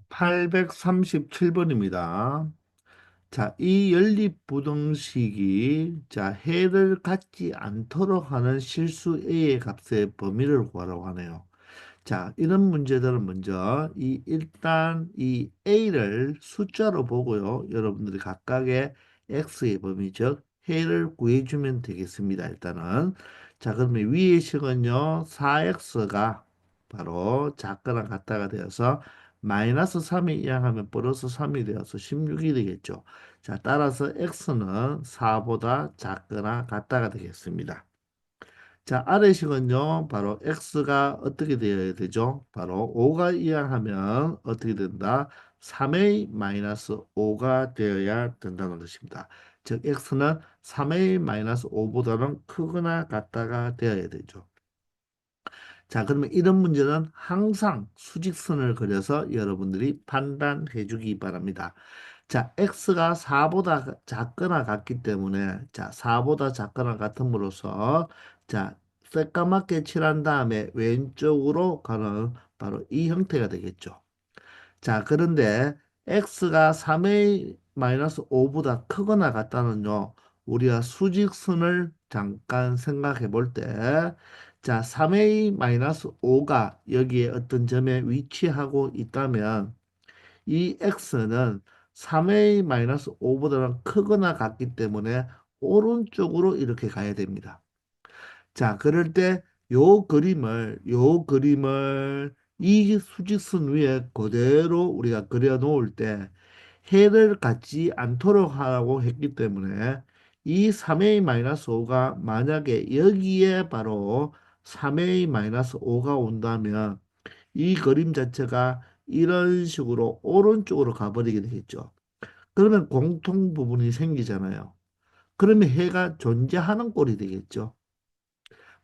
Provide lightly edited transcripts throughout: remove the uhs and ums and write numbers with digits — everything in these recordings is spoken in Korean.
837번입니다. 자, 이 연립부등식이 해를 갖지 않도록 하는 실수 A의 값의 범위를 구하라고 하네요. 자, 이런 문제들은 먼저 일단 이 A를 숫자로 보고요. 여러분들이 각각의 X의 범위, 즉 해를 구해주면 되겠습니다. 일단은. 자, 그러면 위의 식은요. 4X가 바로 작거나 같다가 되어서 마이너스 3이 이항하면 플러스 3이 되어서 16이 되겠죠. 자, 따라서 X는 4보다 작거나 같다가 되겠습니다. 자, 아래식은요, 바로 x가 어떻게 되어야 되죠? 바로 5가 이항하면 어떻게 된다? 3a 마이너스 5가 되어야 된다는 것입니다. 즉, x는 3a 마이너스 5보다는 크거나 같다가 되어야 되죠. 자, 그러면 이런 문제는 항상 수직선을 그려서 여러분들이 판단해 주기 바랍니다. 자, x가 4보다 작거나 같기 때문에, 자, 4보다 작거나 같음으로써, 자, 새까맣게 칠한 다음에 왼쪽으로 가는 바로 이 형태가 되겠죠. 자, 그런데 x가 3a-5보다 크거나 같다는요, 우리가 수직선을 잠깐 생각해 볼 때, 자, 3a-5가 여기에 어떤 점에 위치하고 있다면, 이 x는 3a-5보다는 크거나 같기 때문에 오른쪽으로 이렇게 가야 됩니다. 자, 그럴 때 요 그림을 이 수직선 위에 그대로 우리가 그려 놓을 때 해를 갖지 않도록 하라고 했기 때문에 이 3a-5가 만약에 여기에 바로 3a-5가 온다면 이 그림 자체가 이런 식으로 오른쪽으로 가버리게 되겠죠. 그러면 공통 부분이 생기잖아요. 그러면 해가 존재하는 꼴이 되겠죠.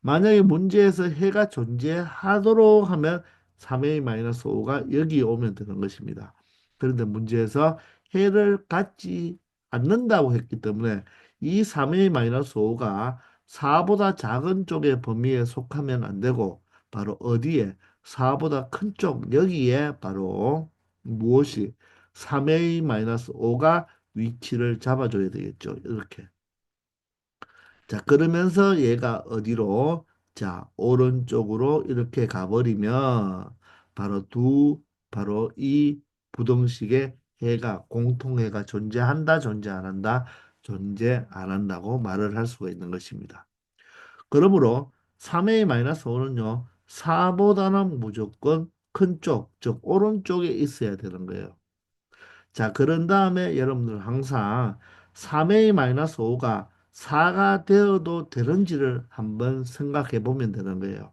만약에 문제에서 해가 존재하도록 하면 3a-5가 여기 오면 되는 것입니다. 그런데 문제에서 해를 갖지 않는다고 했기 때문에 이 3a-5가 4보다 작은 쪽의 범위에 속하면 안 되고 바로 어디에 4보다 큰 쪽 여기에 바로 무엇이 3a-5가 위치를 잡아줘야 되겠죠. 이렇게. 자, 그러면서 얘가 어디로? 자, 오른쪽으로 이렇게 가버리면 바로 이 부등식의 해가 공통해가 존재한다, 존재 안 한다, 존재 안 한다고 말을 할 수가 있는 것입니다. 그러므로 3a-5는요, 4보다는 무조건 큰 쪽, 즉 오른쪽에 있어야 되는 거예요. 자, 그런 다음에 여러분들 항상 3a-5가 4가 되어도 되는지를 한번 생각해 보면 되는 거예요.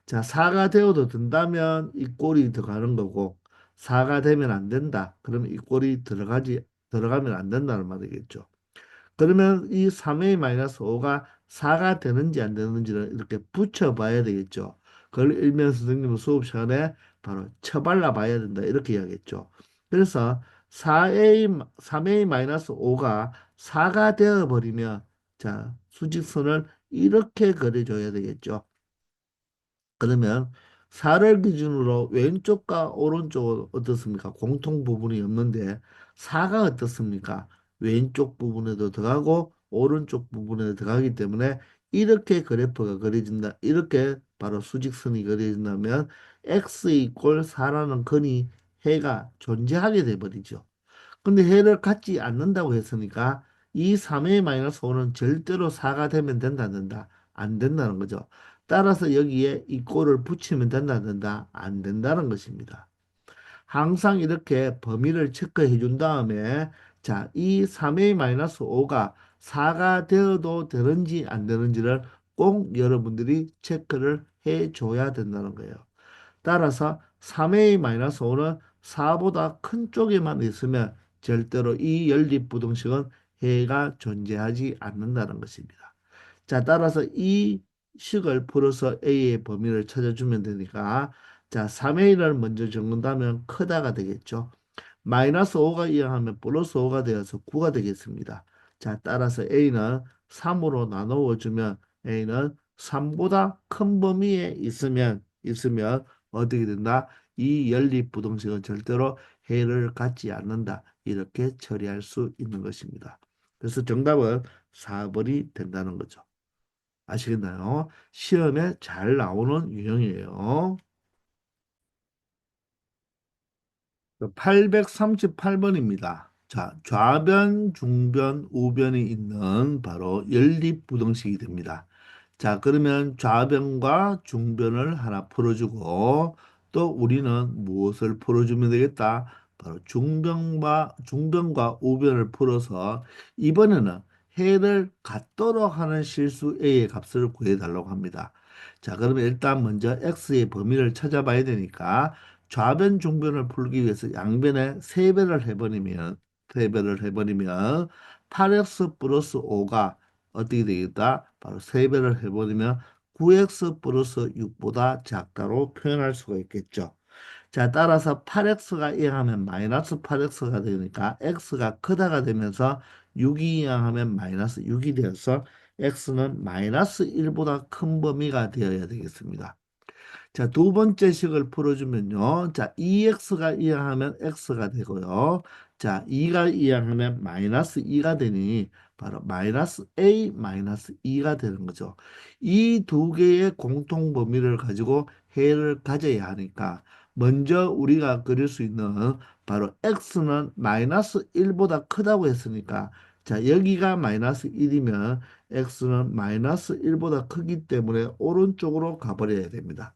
자, 4가 되어도 된다면 이 꼴이 들어가는 거고 4가 되면 안 된다. 그러면 이 꼴이 들어가면 안 된다는 말이겠죠. 그러면 이 3a-5가 4가 되는지 안 되는지를 이렇게 붙여봐야 되겠죠. 그걸 일면 선생님은 수업 시간에 바로 쳐발라 봐야 된다. 이렇게 이야기했죠. 그래서 3a-5가 4가 되어버리면 자, 수직선을 이렇게 그려줘야 되겠죠. 그러면 4를 기준으로 왼쪽과 오른쪽은 어떻습니까? 공통 부분이 없는데 4가 어떻습니까? 왼쪽 부분에도 들어가고 오른쪽 부분에도 들어가기 때문에 이렇게 그래프가 그려진다. 이렇게 바로 수직선이 그려진다면 x 이꼴 4라는 건이 해가 존재하게 돼버리죠. 근데 해를 갖지 않는다고 했으니까 이 3a-5는 절대로 4가 되면 된다, 안 된다? 안 된다는 거죠. 따라서 여기에 이 꼴을 붙이면 된다, 안 된다? 안 된다는 것입니다. 항상 이렇게 범위를 체크해 준 다음에 자, 이 3a-5가 4가 되어도 되는지 안 되는지를 꼭 여러분들이 체크를 해 줘야 된다는 거예요. 따라서 3a-5는 4보다 큰 쪽에만 있으면 절대로 이 연립부등식은 해가 존재하지 않는다는 것입니다. 자, 따라서 이 식을 풀어서 a의 범위를 찾아주면 되니까 자, 3a를 먼저 적는다면 크다가 되겠죠. 마이너스 5가 이항하면 플러스 5가 되어서 9가 되겠습니다. 자, 따라서 a는 3으로 나누어 주면 a는 3보다 큰 범위에 있으면 어떻게 된다? 이 연립부등식은 절대로 해를 갖지 않는다. 이렇게 처리할 수 있는 것입니다. 그래서 정답은 4번이 된다는 거죠. 아시겠나요? 시험에 잘 나오는 유형이에요. 838번입니다. 자, 좌변, 중변, 우변이 있는 바로 연립부등식이 됩니다. 자, 그러면 좌변과 중변을 하나 풀어주고 또 우리는 무엇을 풀어주면 되겠다? 바로 중변과 우변을 풀어서 이번에는 해를 갖도록 하는 실수 A의 값을 구해달라고 합니다. 자, 그러면 일단 먼저 X의 범위를 찾아봐야 되니까 좌변, 중변을 풀기 위해서 양변에 세배를 해버리면 8x 플러스 5가 어떻게 되겠다? 바로 세배를 해버리면 9x 플러스 6보다 작다로 표현할 수가 있겠죠. 자, 따라서 8x가 이항하면 마이너스 8x가 되니까 x가 크다가 되면서 6이 이항하면 마이너스 6이 되어서 x는 마이너스 1보다 큰 범위가 되어야 되겠습니다. 자, 두 번째 식을 풀어주면요. 자, 2x가 이항하면 x가 되고요. 자, 2가 이항하면 마이너스 2가 되니 바로 마이너스 a 마이너스 2가 되는 거죠. 이 두 개의 공통 범위를 가지고 해를 가져야 하니까 먼저 우리가 그릴 수 있는 바로 x는 마이너스 1보다 크다고 했으니까 자, 여기가 마이너스 1이면 x는 마이너스 1보다 크기 때문에 오른쪽으로 가버려야 됩니다.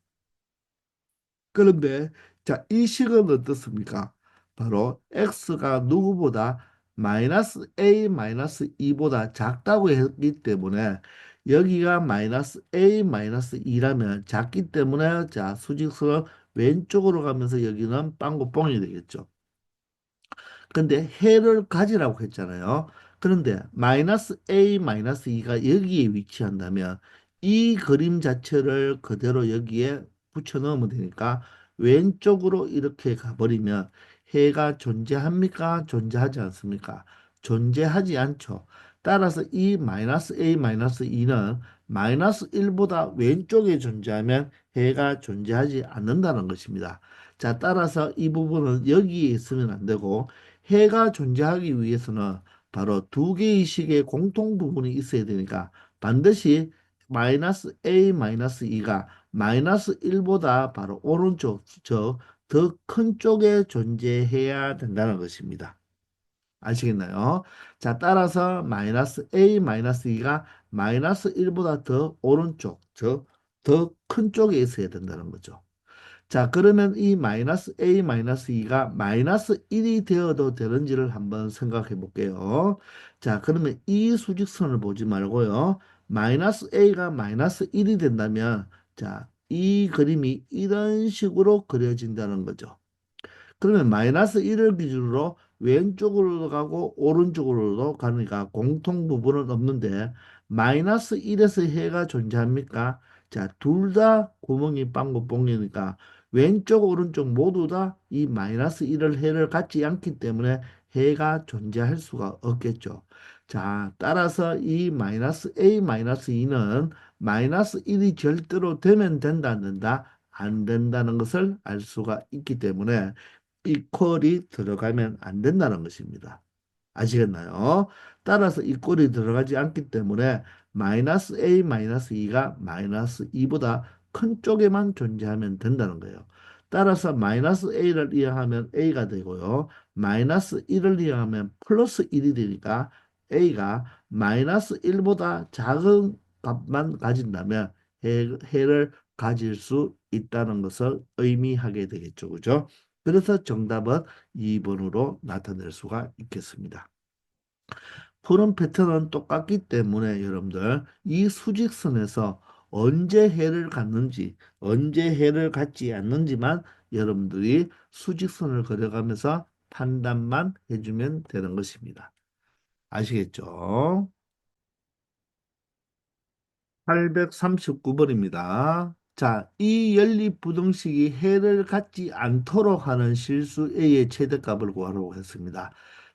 그런데 자, 이 식은 어떻습니까? 바로 x가 누구보다 마이너스 a 마이너스 2보다 작다고 했기 때문에 여기가 마이너스 a 마이너스 2라면 작기 때문에 자, 수직선은 왼쪽으로 가면서 여기는 빵구뽕이 되겠죠. 근데 해를 가지라고 했잖아요. 그런데 마이너스 a 마이너스 2가 여기에 위치한다면 이 그림 자체를 그대로 여기에 붙여 넣으면 되니까 왼쪽으로 이렇게 가버리면 해가 존재합니까? 존재하지 않습니까? 존재하지 않죠. 따라서 이 마이너스 a 마이너스 2는 마이너스 1보다 왼쪽에 존재하면 해가 존재하지 않는다는 것입니다. 자, 따라서 이 부분은 여기에 있으면 안 되고 해가 존재하기 위해서는 바로 두 개의 식의 공통 부분이 있어야 되니까 반드시 마이너스 a 마이너스 2가 마이너스 1보다 바로 오른쪽 저 더 큰 쪽에 존재해야 된다는 것입니다. 아시겠나요? 자, 따라서 마이너스 a 마이너스 2가 마이너스 1보다 더 오른쪽 저 더 큰 쪽에 있어야 된다는 거죠. 자, 그러면 이 마이너스 a 마이너스 2가 마이너스 1이 되어도 되는지를 한번 생각해 볼게요. 자, 그러면 이 수직선을 보지 말고요. 마이너스 a가 마이너스 1이 된다면 자, 이 그림이 이런 식으로 그려진다는 거죠. 그러면 마이너스 1을 기준으로 왼쪽으로도 가고 오른쪽으로도 가니까 공통 부분은 없는데 마이너스 1에서 해가 존재합니까? 자, 둘 다 구멍이 빵구뽕이니까 왼쪽 오른쪽 모두 다 이 마이너스 1을 해를 갖지 않기 때문에 해가 존재할 수가 없겠죠. 자, 따라서 이 마이너스 a 마이너스 2는 마이너스 1이 절대로 되면 된다 안 된다? 안 된다는 것을 알 수가 있기 때문에 이퀄이 들어가면 안 된다는 것입니다. 아시겠나요? 따라서 이퀄이 들어가지 않기 때문에 마이너스 a 마이너스 2가 마이너스 2보다 큰 쪽에만 존재하면 된다는 거예요. 따라서 마이너스 a를 이항하면 a가 되고요. 마이너스 1을 이항하면 플러스 1이 되니까 a가 마이너스 1보다 작은 값만 가진다면 해를 가질 수 있다는 것을 의미하게 되겠죠. 그죠? 그래서 정답은 2번으로 나타낼 수가 있겠습니다. 푸른 패턴은 똑같기 때문에 여러분들 이 수직선에서 언제 해를 갖는지 언제 해를 갖지 않는지만 여러분들이 수직선을 그려가면서 판단만 해주면 되는 것입니다. 아시겠죠? 839번입니다. 자, 이 연립부등식이 해를 갖지 않도록 하는 실수 A의 최대값을 구하라고 했습니다.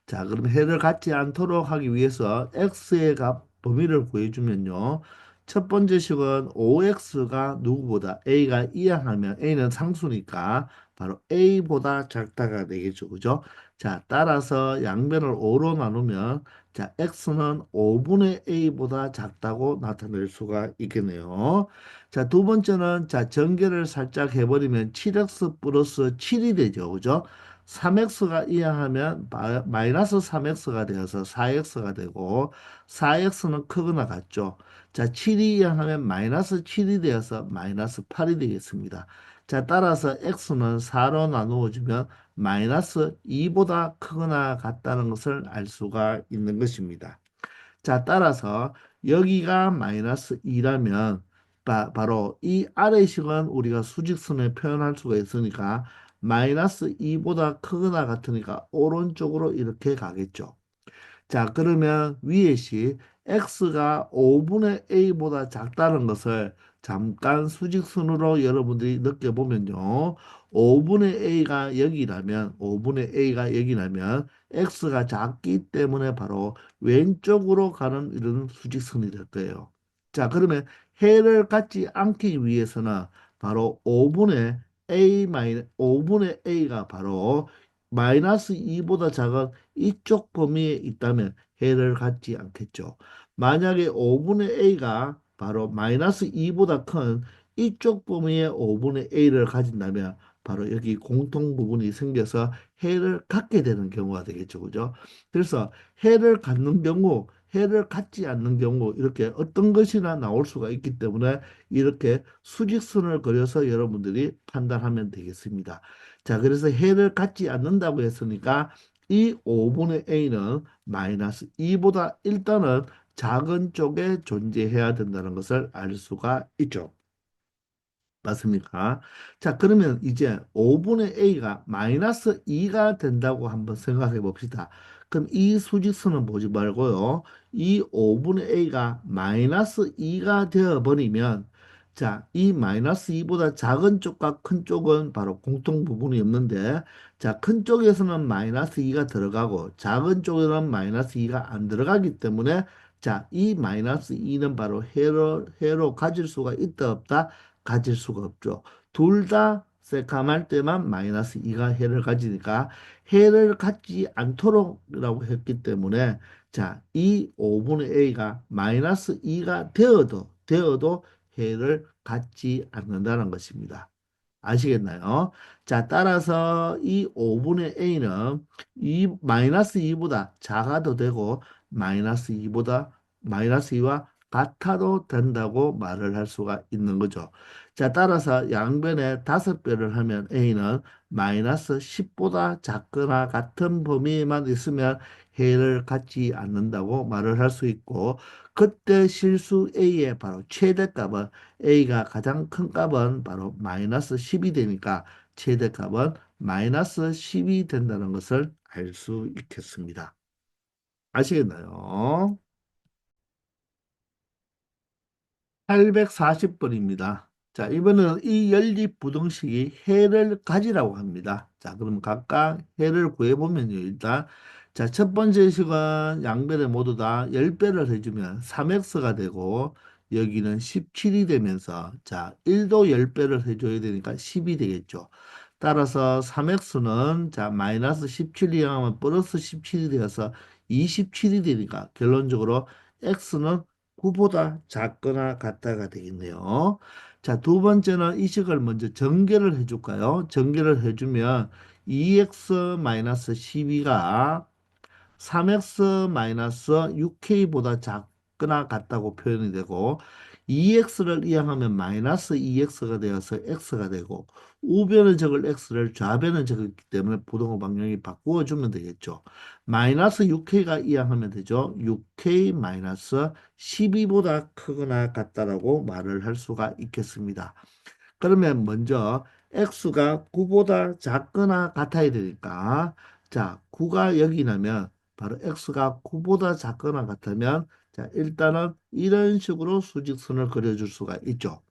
자, 그럼 해를 갖지 않도록 하기 위해서 X의 값 범위를 구해주면요. 첫 번째 식은 5x가 누구보다 a가 이항하면 a는 상수니까 바로 a보다 작다가 되겠죠. 그죠? 자, 따라서 양변을 5로 나누면 자, x는 5분의 a보다 작다고 나타낼 수가 있겠네요. 자, 두 번째는 자, 전개를 살짝 해버리면 7x 플러스 7이 되죠. 그죠? 3x가 이항하면 마이너스 3x가 되어서 4x가 되고 4x는 크거나 같죠. 자, 7이 이항하면 마이너스 7이 되어서 마이너스 8이 되겠습니다. 자, 따라서 x는 4로 나누어 주면 마이너스 2보다 크거나 같다는 것을 알 수가 있는 것입니다. 자, 따라서 여기가 마이너스 2라면 바로 이 아래식은 우리가 수직선에 표현할 수가 있으니까 마이너스 2보다 크거나 같으니까 오른쪽으로 이렇게 가겠죠. 자, 그러면 위에 시 x가 5분의 a보다 작다는 것을 잠깐 수직선으로 여러분들이 느껴보면요. 5분의 a가 여기라면 x가 작기 때문에 바로 왼쪽으로 가는 이런 수직선이 될 거예요. 자, 그러면 해를 갖지 않기 위해서는 바로 5분의 a가 바로 마이너스 2보다 작은 이쪽 범위에 있다면 해를 갖지 않겠죠. 만약에 5분의 a가 바로 마이너스 2보다 큰 이쪽 범위의 5분의 a를 가진다면 바로 여기 공통 부분이 생겨서 해를 갖게 되는 경우가 되겠죠. 그죠? 그래서 해를 갖는 경우, 해를 갖지 않는 경우 이렇게 어떤 것이나 나올 수가 있기 때문에 이렇게 수직선을 그려서 여러분들이 판단하면 되겠습니다. 자, 그래서 해를 갖지 않는다고 했으니까 이 5분의 a는 마이너스 2보다 일단은 작은 쪽에 존재해야 된다는 것을 알 수가 있죠. 맞습니까? 자, 그러면 이제 5분의 a가 마이너스 2가 된다고 한번 생각해 봅시다. 그럼 이 수직선은 보지 말고요. 이 5분의 a가 마이너스 2가 되어 버리면 자, 이 마이너스 2보다 작은 쪽과 큰 쪽은 바로 공통 부분이 없는데 자, 큰 쪽에서는 마이너스 2가 들어가고 작은 쪽에는 마이너스 2가 안 들어가기 때문에 자, 이 마이너스 2는 바로 해로 가질 수가 있다 없다? 가질 수가 없죠. 둘 다 새카말 때만 마이너스 2가 해를 가지니까 해를 갖지 않도록이라고 했기 때문에 자, 이 5분의 a가 마이너스 2가 되어도 해를 갖지 않는다는 것입니다. 아시겠나요? 자, 따라서 이 5분의 a는 이 마이너스 2보다 작아도 되고 마이너스 2와 같아도 된다고 말을 할 수가 있는 거죠. 자, 따라서 양변에 5배를 하면 a는 마이너스 10보다 작거나 같은 범위에만 있으면 해를 갖지 않는다고 말을 할 수 있고 그때 실수 a의 바로 최대값은 a가 가장 큰 값은 바로 마이너스 10이 되니까 최대값은 마이너스 10이 된다는 것을 알 수 있겠습니다. 아시겠나요? 840번입니다. 자, 이번에는 이 연립부등식이 해를 가지라고 합니다. 자, 그럼 각각 해를 구해보면요. 일단, 자, 첫 번째 식은 양변에 모두 다 10배를 해주면 3x가 되고, 여기는 17이 되면서, 자, 1도 10배를 해줘야 되니까 10이 되겠죠. 따라서 3x는, 자, 마이너스 17이 하면 플러스 17이 되어서 27이 되니까 결론적으로 x는 9보다 작거나 같다가 되겠네요. 자, 두 번째는 이 식을 먼저 전개를 해줄까요? 전개를 해주면 2x-12가 3x-6k보다 작거나 같다고 표현이 되고 2x를 이항하면 마이너스 2x가 되어서 x가 되고 우변을 적을 x를 좌변을 적었기 때문에 부동호 방향이 바꾸어 주면 되겠죠. 마이너스 6k가 이항하면 되죠. 6k 마이너스 12보다 크거나 같다라고 말을 할 수가 있겠습니다. 그러면 먼저 x가 9보다 작거나 같아야 되니까 자, 9가 여기 나면 바로 x가 9보다 작거나 같으면 자, 일단은 이런 식으로 수직선을 그려줄 수가 있죠.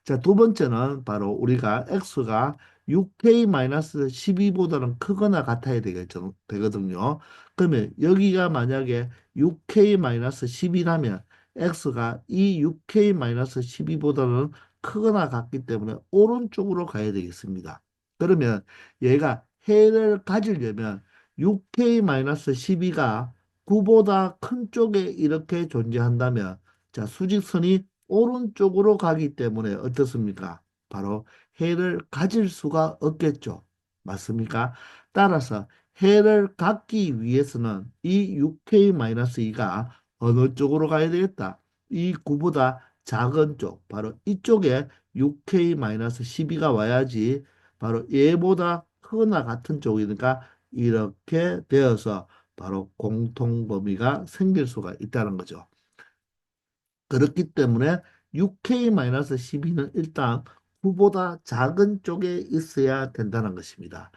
자, 두 번째는 바로 우리가 x가 6k-12보다는 크거나 같아야 되거든요. 그러면 여기가 만약에 6k-10이라면 x가 이 6k-12보다는 크거나 같기 때문에 오른쪽으로 가야 되겠습니다. 그러면 얘가 해를 가지려면 6k-12가 9보다 큰 쪽에 이렇게 존재한다면 자, 수직선이 오른쪽으로 가기 때문에 어떻습니까? 바로 해를 가질 수가 없겠죠. 맞습니까? 따라서 해를 갖기 위해서는 이 6k-2가 어느 쪽으로 가야 되겠다? 이 9보다 작은 쪽, 바로 이쪽에 6k-12가 와야지 바로 얘보다 크거나 같은 쪽이니까 이렇게 되어서 바로 공통 범위가 생길 수가 있다는 거죠. 그렇기 때문에 6K-12는 일단 9보다 작은 쪽에 있어야 된다는 것입니다.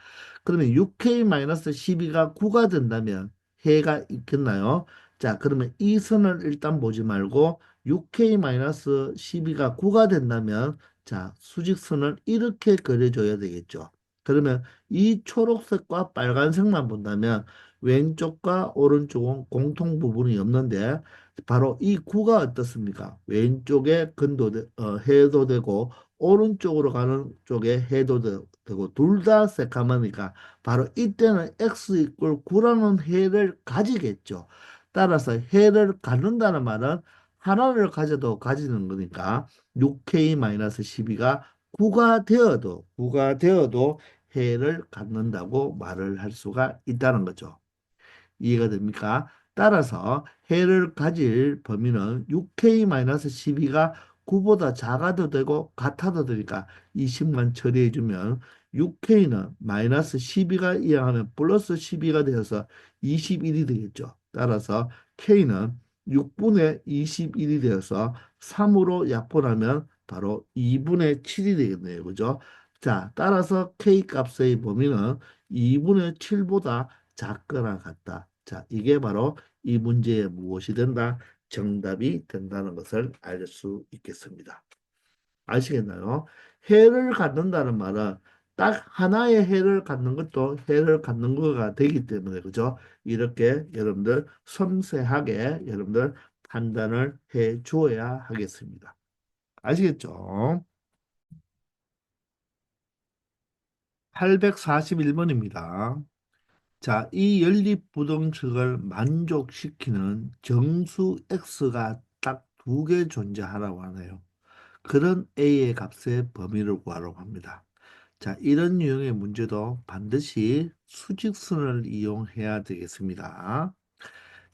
그러면 6K-12가 9가 된다면 해가 있겠나요? 자, 그러면 이 선을 일단 보지 말고 6K-12가 9가 된다면 자, 수직선을 이렇게 그려줘야 되겠죠. 그러면 이 초록색과 빨간색만 본다면 왼쪽과 오른쪽은 공통 부분이 없는데 바로 이 구가 어떻습니까? 왼쪽에 해도 되고 오른쪽으로 가는 쪽에 되고 둘 다 새까마니까 바로 이때는 x 이꼴 9라는 해를 가지겠죠. 따라서 해를 갖는다는 말은 하나를 가져도 가지는 거니까 6k-12가 9가 되어도 해를 갖는다고 말을 할 수가 있다는 거죠. 이해가 됩니까? 따라서 해를 가질 범위는 6K-12가 9보다 작아도 되고 같아도 되니까 이 식만 처리해주면 6K는 마이너스 12가 이항하면 플러스 12가 되어서 21이 되겠죠. 따라서 K는 6분의 21이 되어서 3으로 약분하면 바로 2분의 7이 되겠네요. 그죠? 자, 따라서 K 값의 범위는 2분의 7보다 작거나 같다. 자, 이게 바로 이 문제의 무엇이 된다? 정답이 된다는 것을 알 수 있겠습니다. 아시겠나요? 해를 갖는다는 말은 딱 하나의 해를 갖는 것도 해를 갖는 거가 되기 때문에 그죠? 이렇게 여러분들 섬세하게 여러분들 판단을 해 주어야 하겠습니다. 아시겠죠? 841번입니다. 자, 이 연립부등식을 만족시키는 정수 x가 딱 두 개 존재하라고 하네요. 그런 a의 값의 범위를 구하라고 합니다. 자, 이런 유형의 문제도 반드시 수직선을 이용해야 되겠습니다.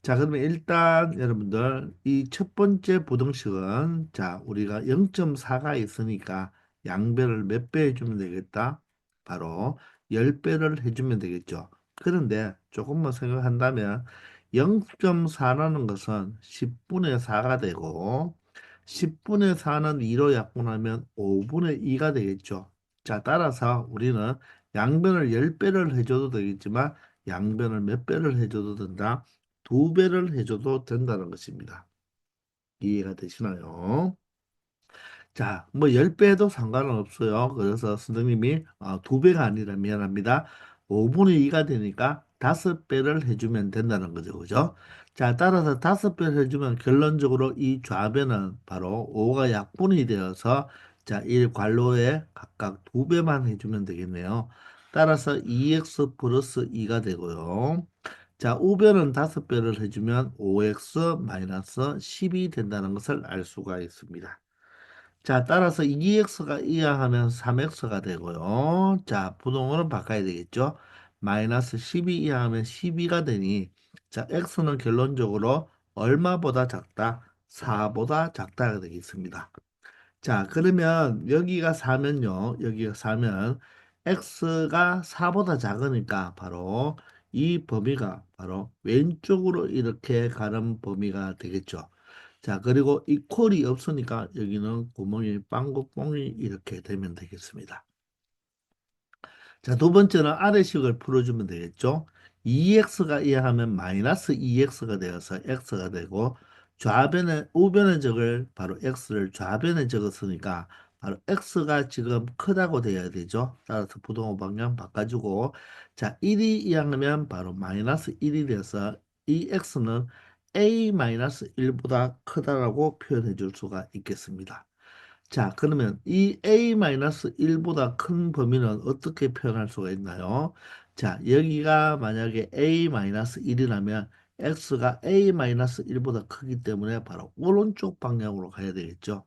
자, 그러면 일단 여러분들 이 첫 번째 부등식은 자, 우리가 0.4가 있으니까 양배를 몇 배 해주면 되겠다? 바로 10배를 해주면 되겠죠. 그런데 조금만 생각한다면 0.4라는 것은 10분의 4가 되고 10분의 4는 2로 약분하면 5분의 2가 되겠죠. 자, 따라서 우리는 양변을 10배를 해줘도 되겠지만 양변을 몇 배를 해줘도 된다? 두 배를 해줘도 된다는 것입니다. 이해가 되시나요? 자, 뭐 10배 해도 상관은 없어요. 그래서 선생님이 두 배가 아니라 미안합니다. 5분의 2가 되니까 5배를 해주면 된다는 거죠. 그죠? 자, 따라서 5배를 해주면 결론적으로 이 좌배는 바로 5가 약분이 되어서 자, 이 괄호에 각각 두 배만 해주면 되겠네요. 따라서 2x 플러스 2가 되고요. 자, 우변은 5배를 해주면 5x 마이너스 10이 된다는 것을 알 수가 있습니다. 자, 따라서 2x가 이하하면 3x가 되고요. 자, 부동호는 바꿔야 되겠죠. 마이너스 12 이하하면 12가 되니 자, x는 결론적으로 얼마보다 작다? 4보다 작다가 되겠습니다. 자, 그러면 여기가 4면요. 여기가 4면 x가 4보다 작으니까 바로 이 범위가 바로 왼쪽으로 이렇게 가는 범위가 되겠죠. 자, 그리고 이 콜이 없으니까 여기는 구멍이 빵구뽕이 이렇게 되면 되겠습니다. 자, 두 번째는 아래식을 풀어주면 되겠죠. 2x가 이하하면 마이너스 2x가 되어서 x가 되고 우변의 적을 바로 x를 좌변에 적었으니까 바로 x가 지금 크다고 돼야 되죠. 따라서 부동호 방향 바꿔주고 자, 1이 이하하면 바로 마이너스 1이 돼서 이 x는 a-1보다 크다라고 표현해 줄 수가 있겠습니다. 자, 그러면 이 a-1보다 큰 범위는 어떻게 표현할 수가 있나요? 자, 여기가 만약에 a-1이라면 x가 a-1보다 크기 때문에 바로 오른쪽 방향으로 가야 되겠죠.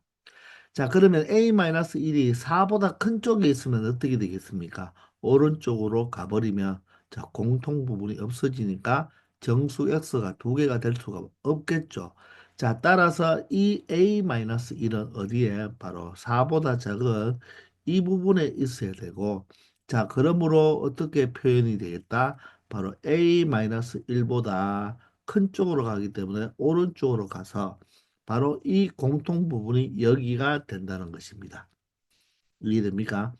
자, 그러면 a-1이 4보다 큰 쪽에 있으면 어떻게 되겠습니까? 오른쪽으로 가버리면 자, 공통 부분이 없어지니까 정수 x가 두 개가 될 수가 없겠죠. 자, 따라서 이 a-1은 어디에? 바로 4보다 작은 이 부분에 있어야 되고, 자, 그러므로 어떻게 표현이 되겠다? 바로 a-1보다 큰 쪽으로 가기 때문에 오른쪽으로 가서 바로 이 공통 부분이 여기가 된다는 것입니다. 이해됩니까?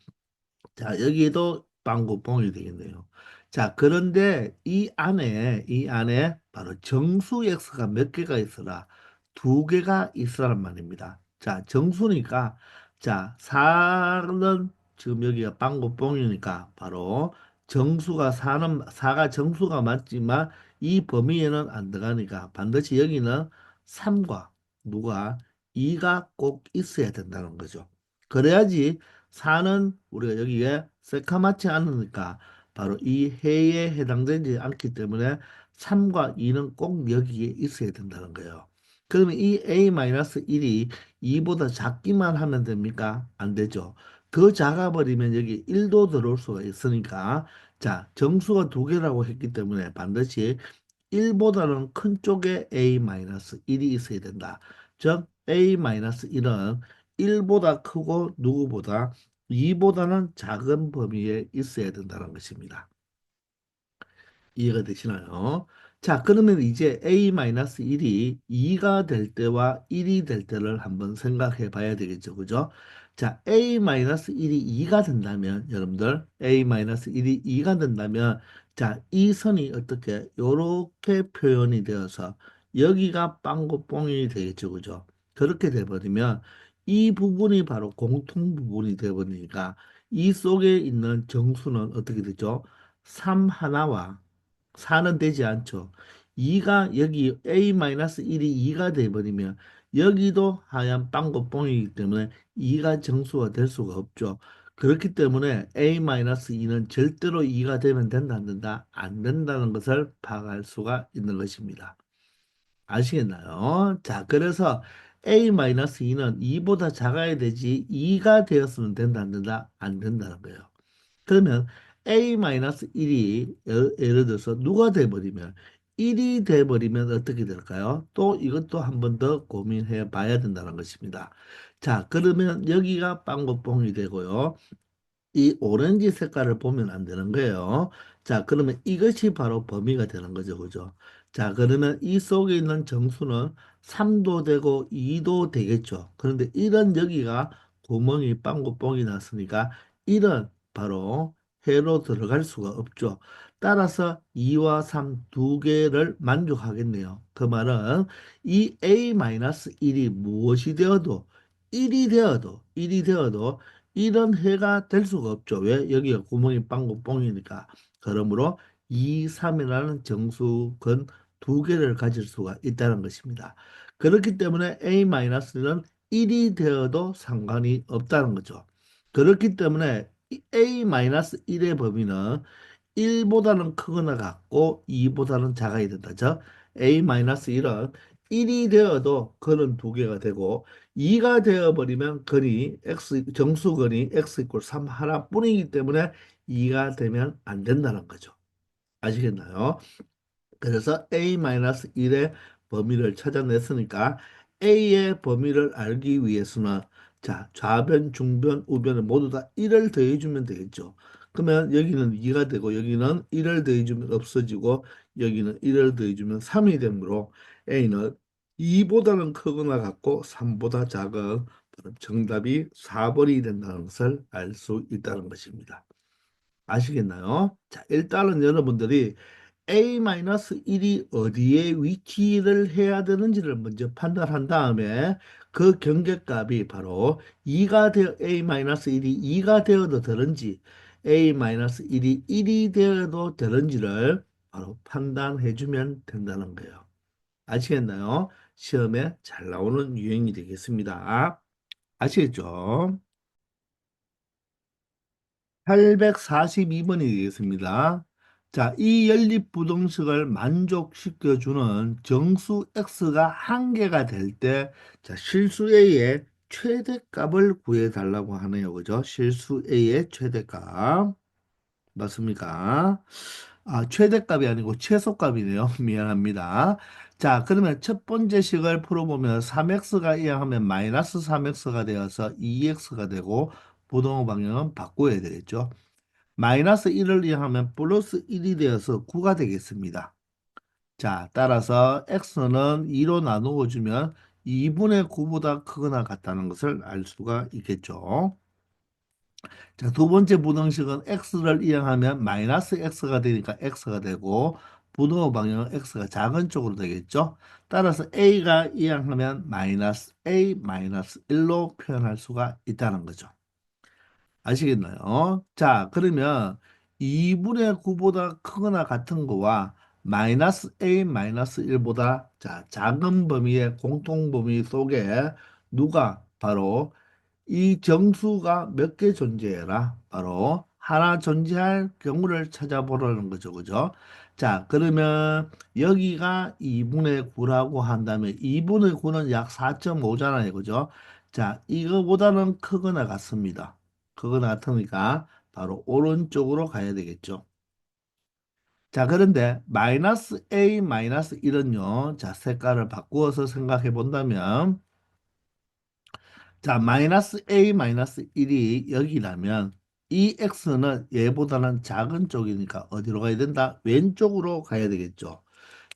자, 여기에도 빵구뽕이 되겠네요. 자, 그런데 이 안에 바로 정수 x가 몇 개가 있어라? 두 개가 있으란 말입니다. 자, 정수니까, 자, 4는 지금 여기가 빵구뽕이니까 바로 사가 정수가 맞지만 이 범위에는 안 들어가니까 반드시 여기는 3과 누가 2가 꼭 있어야 된다는 거죠. 그래야지 4는 우리가 여기에 새카맣지 않으니까 바로 이 해에 해당되지 않기 때문에 3과 2는 꼭 여기에 있어야 된다는 거예요. 그러면 이 a-1이 2보다 작기만 하면 됩니까? 안 되죠. 더 작아버리면 여기 1도 들어올 수가 있으니까 자, 정수가 두 개라고 했기 때문에 반드시 1보다는 큰 쪽에 a-1이 있어야 된다. 즉 a-1은 1보다 크고 누구보다 2보다는 작은 범위에 있어야 된다는 것입니다. 이해가 되시나요? 자, 그러면 이제 a-1이 2가 될 때와 1이 될 때를 한번 생각해 봐야 되겠죠. 그죠? 자, a-1이 2가 된다면, 여러분들, a-1이 2가 된다면, 자, 이 선이 어떻게, 요렇게 표현이 되어서, 여기가 빵고 뽕이 되겠죠. 그죠? 그렇게 돼버리면, 이 부분이 바로 공통 부분이 되버리니까, 이 속에 있는 정수는 어떻게 되죠? 3 하나와 4는 되지 않죠. 2가 여기 a-1이 2가 돼버리면 여기도 하얀 빵긋뽕이기 때문에 2가 정수가 될 수가 없죠. 그렇기 때문에 a-2는 절대로 2가 되면 된다 안 된다? 안 된다는 것을 파악할 수가 있는 것입니다. 아시겠나요? 자, 그래서 a-2는 2보다 작아야 되지 2가 되었으면 된다 안 된다? 안 된다는 거예요. 그러면 a-1이 예를 들어서 누가 돼버리면 1이 돼버리면 어떻게 될까요? 또 이것도 한 번 더 고민해 봐야 된다는 것입니다. 자, 그러면 여기가 빵긋뽕이 되고요. 이 오렌지 색깔을 보면 안 되는 거예요. 자, 그러면 이것이 바로 범위가 되는 거죠. 그죠? 자, 그러면 이 속에 있는 정수는 3도 되고 2도 되겠죠. 그런데 이런 여기가 구멍이 빵구뽕이 났으니까 이런 바로 해로 들어갈 수가 없죠. 따라서 2와 3 두 개를 만족하겠네요. 그 말은 이 a-1이 무엇이 되어도 1이 되어도 이런 해가 될 수가 없죠. 왜? 여기가 구멍이 빵꾸 뽕이니까. 그러므로 2, 3이라는 정수근 두 개를 가질 수가 있다는 것입니다. 그렇기 때문에 a-는 1이 되어도 상관이 없다는 거죠. 그렇기 때문에 a-1의 범위는 1보다는 크거나 같고 2보다는 작아야 된다. 즉 a-1은 1이 되어도 근은 두 개가 되고 2가 되어버리면 정수근이 x 이퀄 3 하나뿐이기 때문에 2가 되면 안 된다는 거죠. 아시겠나요? 그래서 a-1의 범위를 찾아냈으니까 a의 범위를 알기 위해서는 자, 좌변, 중변, 우변을 모두 다 1을 더해주면 되겠죠. 그러면 여기는 2가 되고 여기는 1을 더해주면 없어지고 여기는 1을 더해주면 3이 되므로 a는 2보다는 크거나 같고 3보다 작은 정답이 4번이 된다는 것을 알 수 있다는 것입니다. 아시겠나요? 자, 일단은 여러분들이 a-1이 어디에 위치를 해야 되는지를 먼저 판단한 다음에 그 경계값이 바로 2가 되어 a-1이 2가 되어도 되는지 a-1이 1이 되어도 되는지를 바로 판단해 주면 된다는 거예요. 아시겠나요? 시험에 잘 나오는 유형이 되겠습니다. 아시겠죠? 842번이 되겠습니다. 자, 이 연립부등식을 만족시켜주는 정수 x가 한 개가 될 때, 자, 실수 a의 최대값을 구해달라고 하네요. 그죠? 실수 a의 최대값. 맞습니까? 아, 최대값이 아니고 최소값이네요. 미안합니다. 자, 그러면 첫 번째 식을 풀어보면 3x가 이항하면 마이너스 3x가 되어서 2x가 되고 부동호 방향은 바꿔야 되겠죠. 마이너스 1을 이항하면 플러스 1이 되어서 9가 되겠습니다. 자, 따라서 x는 2로 나누어 주면 2분의 9보다 크거나 같다는 것을 알 수가 있겠죠. 자, 두 번째 부등식은 x를 이항하면 마이너스 x가 되니까 x가 되고 부등호 방향은 x가 작은 쪽으로 되겠죠. 따라서 a가 이항하면 마이너스 a 마이너스 1로 표현할 수가 있다는 거죠. 아시겠나요? 자, 그러면 2분의 9보다 크거나 같은 거와 마이너스 a 마이너스 1보다 자, 작은 범위의 공통 범위 속에 누가 바로 이 정수가 몇 개 존재해라. 바로 하나 존재할 경우를 찾아보라는 거죠. 그죠? 자, 그러면 여기가 2분의 9라고 한다면 2분의 9는 약 4.5잖아요. 그죠? 자, 이거보다는 크거나 같습니다. 크거나 같으니까 바로 오른쪽으로 가야 되겠죠. 자, 그런데 마이너스 a 마이너스 1은요. 자, 색깔을 바꾸어서 생각해 본다면 자, 마이너스 a 마이너스 1이 여기라면 이 x는 얘보다는 작은 쪽이니까 어디로 가야 된다? 왼쪽으로 가야 되겠죠.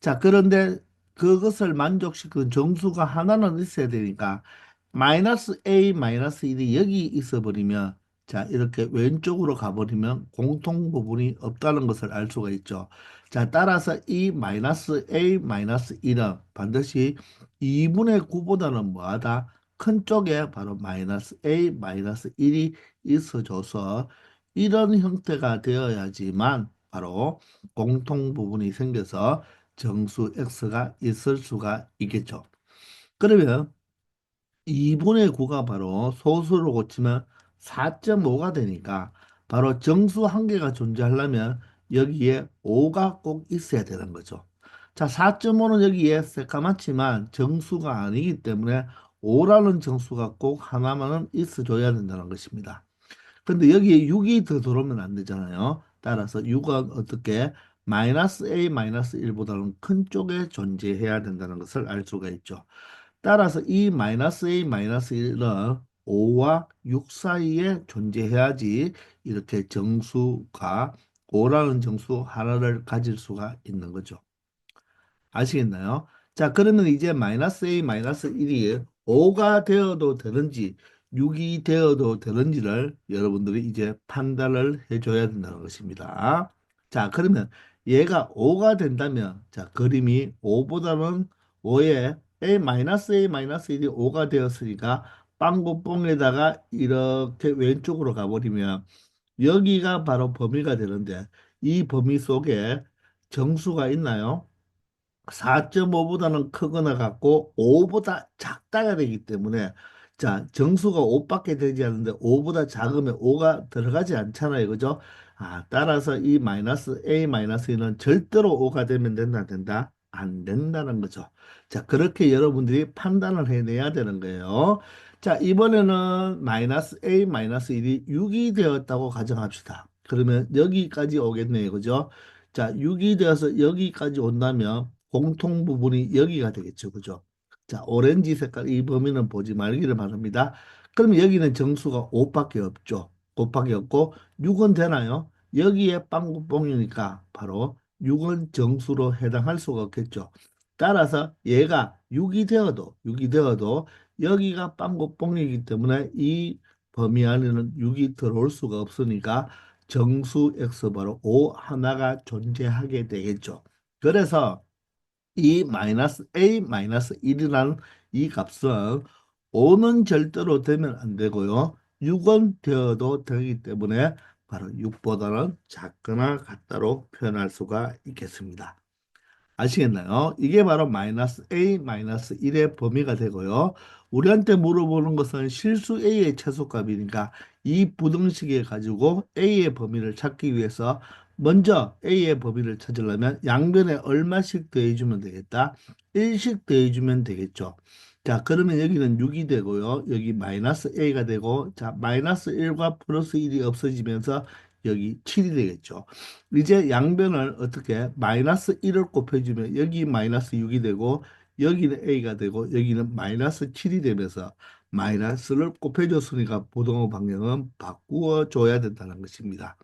자, 그런데 그것을 만족시킨 정수가 하나는 있어야 되니까 마이너스 a 마이너스 1이 여기 있어 버리면 자, 이렇게 왼쪽으로 가버리면 공통 부분이 없다는 것을 알 수가 있죠. 자, 따라서 이 마이너스 a 마이너스 1은 반드시 2분의 9보다는 뭐하다? 큰 쪽에 바로 마이너스 a 마이너스 1이 있어줘서 이런 형태가 되어야지만 바로 공통 부분이 생겨서 정수 x가 있을 수가 있겠죠. 그러면 2분의 9가 바로 소수로 고치면 4.5가 되니까 바로 정수 한 개가 존재하려면 여기에 5가 꼭 있어야 되는 거죠. 자, 4.5는 여기에 새까맣지만 정수가 아니기 때문에 5라는 정수가 꼭 하나만은 있어줘야 된다는 것입니다. 근데 여기에 6이 더 들어오면 안 되잖아요. 따라서 6은 어떻게 마이너스 a 마이너스 1보다는 큰 쪽에 존재해야 된다는 것을 알 수가 있죠. 따라서 이 마이너스 a 마이너스 1은 5와 6 사이에 존재해야지 이렇게 정수가 5라는 정수 하나를 가질 수가 있는 거죠. 아시겠나요? 자, 그러면 이제 마이너스 a 마이너스 1이 5가 되어도 되는지 6이 되어도 되는지를 여러분들이 이제 판단을 해줘야 된다는 것입니다. 자, 그러면 얘가 5가 된다면 자, 그림이 5보다는 5에 a 마이너스 a 마이너스 1이 5가 되었으니까 빵구뽕에다가 이렇게 왼쪽으로 가버리면 여기가 바로 범위가 되는데 이 범위 속에 정수가 있나요? 4.5보다는 크거나 같고 5보다 작다가 되기 때문에 자 정수가 5밖에 되지 않는데 5보다 작으면 5가 들어가지 않잖아요. 그죠? 아, 따라서 이 마이너스 a 마이너스 2는 절대로 5가 되면 된다 안 된다? 안 된다는 거죠. 자, 그렇게 여러분들이 판단을 해내야 되는 거예요. 자, 이번에는 마이너스 a 마이너스 1이 6이 되었다고 가정합시다. 그러면 여기까지 오겠네요. 그죠? 자, 6이 되어서 여기까지 온다면 공통 부분이 여기가 되겠죠. 그죠? 자, 오렌지 색깔 이 범위는 보지 말기를 바랍니다. 그러면 여기는 정수가 5밖에 없죠. 5밖에 없고 6은 되나요? 여기에 빵구뽕이니까 바로 6은 정수로 해당할 수가 없겠죠. 따라서 얘가 6이 되어도 여기가 빵구뽕이기 때문에 이 범위 안에는 6이 들어올 수가 없으니까 정수 x 바로 5 하나가 존재하게 되겠죠. 그래서 이 마이너스 a 마이너스 1이라는 이 값은 5는 절대로 되면 안 되고요. 6은 되어도 되기 때문에 바로 6보다는 작거나 같다로 표현할 수가 있겠습니다. 아시겠나요? 이게 바로 마이너스 A 마이너스 1의 범위가 되고요. 우리한테 물어보는 것은 실수 A의 최소값이니까 이 부등식에 가지고 A의 범위를 찾기 위해서 먼저 A의 범위를 찾으려면 양변에 얼마씩 더해주면 되겠다? 1씩 더해주면 되겠죠. 자, 그러면 여기는 6이 되고요. 여기 마이너스 A가 되고, 자, 마이너스 1과 플러스 1이 없어지면서 여기 7이 되겠죠. 이제 양변을 어떻게 마이너스 1을 곱해주면 여기 마이너스 6이 되고 여기는 A가 되고 여기는 마이너스 7이 되면서 마이너스를 곱해줬으니까 부등호 방향은 바꾸어 줘야 된다는 것입니다.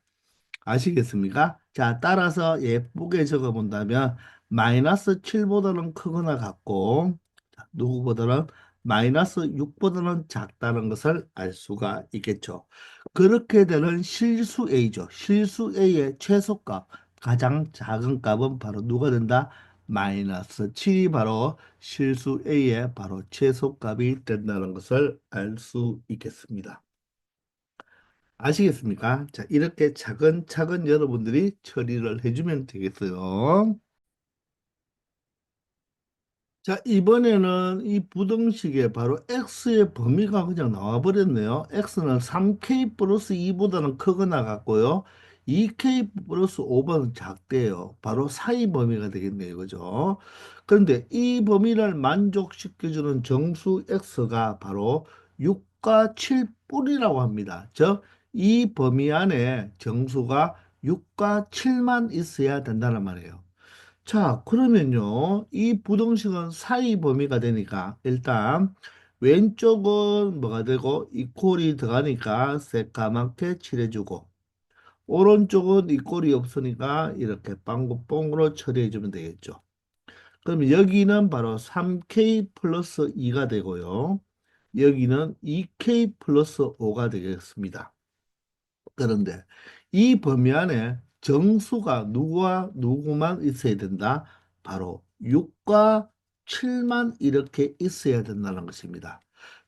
아시겠습니까? 자, 따라서 예쁘게 적어 본다면 마이너스 7보다는 크거나 같고 자, 누구보다는 마이너스 6보다는 작다는 것을 알 수가 있겠죠. 그렇게 되는 실수 A죠. 실수 A의 최소값, 가장 작은 값은 바로 누가 된다? 마이너스 7이 바로 실수 A의 바로 최소값이 된다는 것을 알 수 있겠습니다. 아시겠습니까? 자, 이렇게 차근차근 여러분들이 처리를 해주면 되겠어요. 자, 이번에는 이 부등식에 바로 x의 범위가 그냥 나와버렸네요. x는 3k 플러스 2보다는 크거나 같고요. 2k 플러스 5보다는 작대요. 바로 사이 범위가 되겠네요. 그죠? 그런데 이 범위를 만족시켜주는 정수 x가 바로 6과 7뿐이라고 합니다. 즉, 이 범위 안에 정수가 6과 7만 있어야 된다는 말이에요. 자, 그러면요. 이 부등식은 사이 범위가 되니까 일단 왼쪽은 뭐가 되고 이퀄이 들어가니까 새까맣게 칠해주고 오른쪽은 이퀄이 없으니까 이렇게 빵구뽕으로 처리해주면 되겠죠. 그럼 여기는 바로 3K 플러스 2가 되고요. 여기는 2K 플러스 5가 되겠습니다. 그런데 이 범위 안에 정수가 누구와 누구만 있어야 된다? 바로 6과 7만 이렇게 있어야 된다는 것입니다.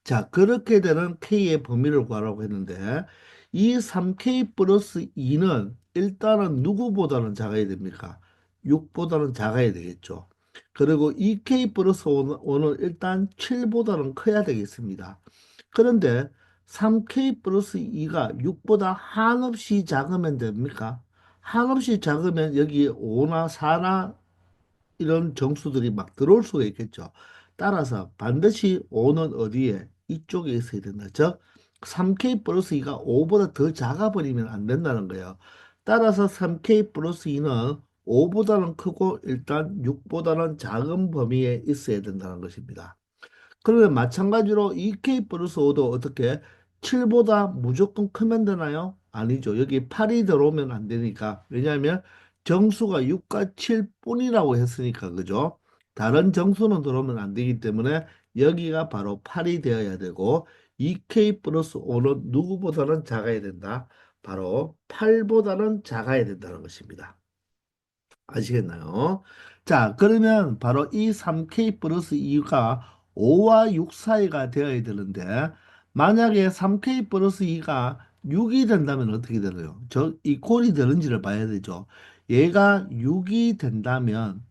자, 그렇게 되는 K의 범위를 구하라고 했는데 이 3K 플러스 2는 일단은 누구보다는 작아야 됩니까? 6보다는 작아야 되겠죠. 그리고 2K 플러스 5는 일단 7보다는 커야 되겠습니다. 그런데 3K 플러스 2가 6보다 한없이 작으면 됩니까? 한없이 작으면 여기 5나 4나 이런 정수들이 막 들어올 수가 있겠죠. 따라서 반드시 5는 어디에? 이쪽에 있어야 된다. 즉, 3K 플러스 2가 5보다 더 작아버리면 안 된다는 거예요. 따라서 3K 플러스 2는 5보다는 크고 일단 6보다는 작은 범위에 있어야 된다는 것입니다. 그러면 마찬가지로 2K 플러스 5도 어떻게 7보다 무조건 크면 되나요? 아니죠. 여기 8이 들어오면 안 되니까. 왜냐하면 정수가 6과 7뿐이라고 했으니까 그죠? 다른 정수는 들어오면 안 되기 때문에 여기가 바로 8이 되어야 되고 2K 플러스 5는 누구보다는 작아야 된다. 바로 8보다는 작아야 된다는 것입니다. 아시겠나요? 자, 그러면 바로 이 3K 플러스 2가 5와 6 사이가 되어야 되는데, 만약에 3K 플러스 2가 6이 된다면 어떻게 되나요? 저 이퀄이 되는지를 봐야 되죠. 얘가 6이 된다면